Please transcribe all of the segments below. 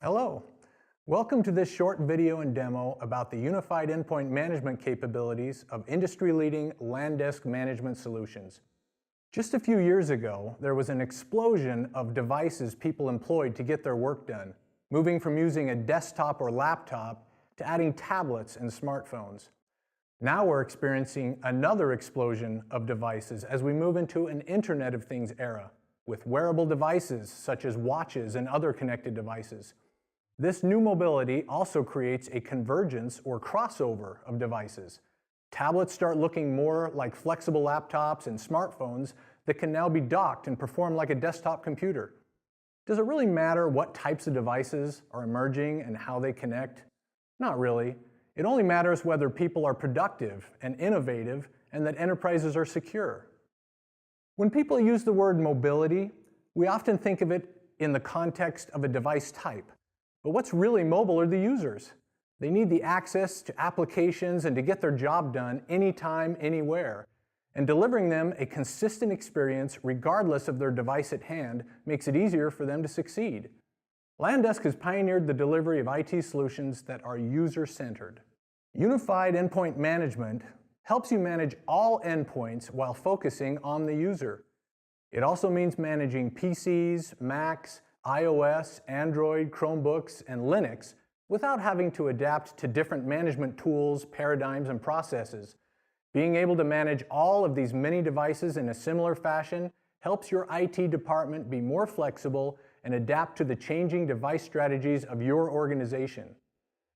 Hello. Welcome to this short video and demo about the unified endpoint management capabilities of industry-leading LANDesk management solutions. Just a few years ago, there was an explosion of devices people employed to get their work done, moving from using a desktop or laptop to adding tablets and smartphones. Now we're experiencing another explosion of devices as we move into an Internet of Things era, with wearable devices such as watches and other connected devices. This new mobility also creates a convergence or crossover of devices. Tablets start looking more like flexible laptops and smartphones that can now be docked and perform like a desktop computer. Does it really matter what types of devices are emerging and how they connect? Not really. It only matters whether people are productive and innovative and that enterprises are secure. When people use the word mobility, we often think of it in the context of a device type. But what's really mobile are the users. They need the access to applications and to get their job done anytime, anywhere. And delivering them a consistent experience regardless of their device at hand makes it easier for them to succeed. LANDesk has pioneered the delivery of IT solutions that are user-centered. Unified endpoint management helps you manage all endpoints while focusing on the user. It also means managing PCs, Macs, iOS, Android, Chromebooks, and Linux without having to adapt to different management tools, paradigms, and processes. Being able to manage all of these many devices in a similar fashion helps your IT department be more flexible and adapt to the changing device strategies of your organization.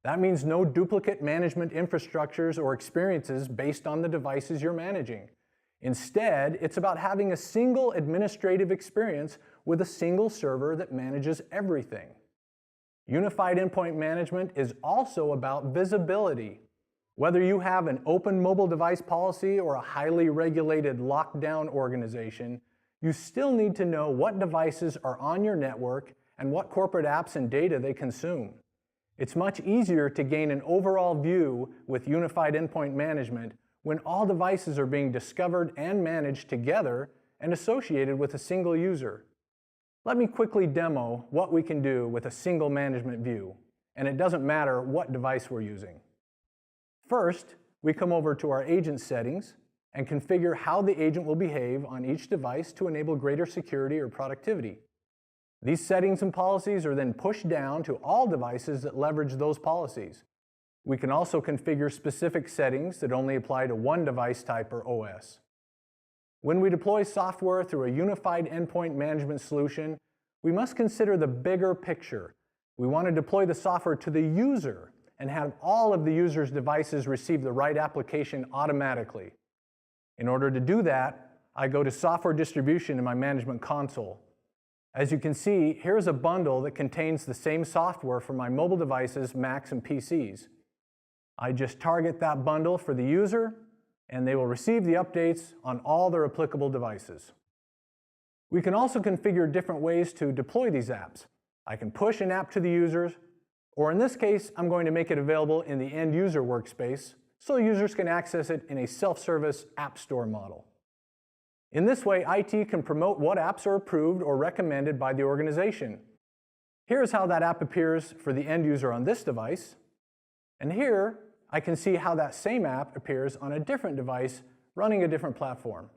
That means no duplicate management infrastructures or experiences based on the devices you're managing. Instead, it's about having a single administrative experience with a single server that manages everything. Unified endpoint management is also about visibility. Whether you have an open mobile device policy or a highly regulated lockdown organization, you still need to know what devices are on your network and what corporate apps and data they consume. It's much easier to gain an overall view with unified endpoint management when all devices are being discovered and managed together and associated with a single user. Let me quickly demo what we can do with a single management view, and it doesn't matter what device we're using. First, we come over to our agent settings and configure how the agent will behave on each device to enable greater security or productivity. These settings and policies are then pushed down to all devices that leverage those policies. We can also configure specific settings that only apply to one device type or OS. When we deploy software through a unified endpoint management solution, we must consider the bigger picture. We want to deploy the software to the user and have all of the user's devices receive the right application automatically. In order to do that, I go to Software Distribution in my Management Console. As you can see, here's a bundle that contains the same software for my mobile devices, Macs, and PCs. I just target that bundle for the user, and they will receive the updates on all their applicable devices. We can also configure different ways to deploy these apps. I can push an app to the users, or in this case, I'm going to make it available in the end user workspace so users can access it in a self-service app store model. In this way, IT can promote what apps are approved or recommended by the organization. Here's how that app appears for the end user on this device, and here I can see how that same app appears on a different device running a different platform.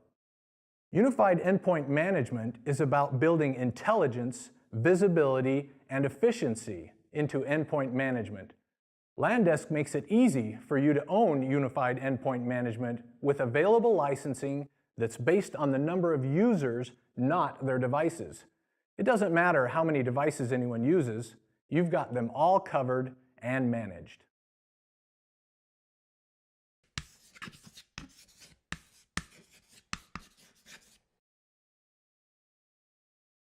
Unified endpoint management is about building intelligence, visibility, and efficiency into endpoint management. LANDesk makes it easy for you to own unified endpoint management with available licensing that's based on the number of users, not their devices. It doesn't matter how many devices anyone uses, you've got them all covered and managed.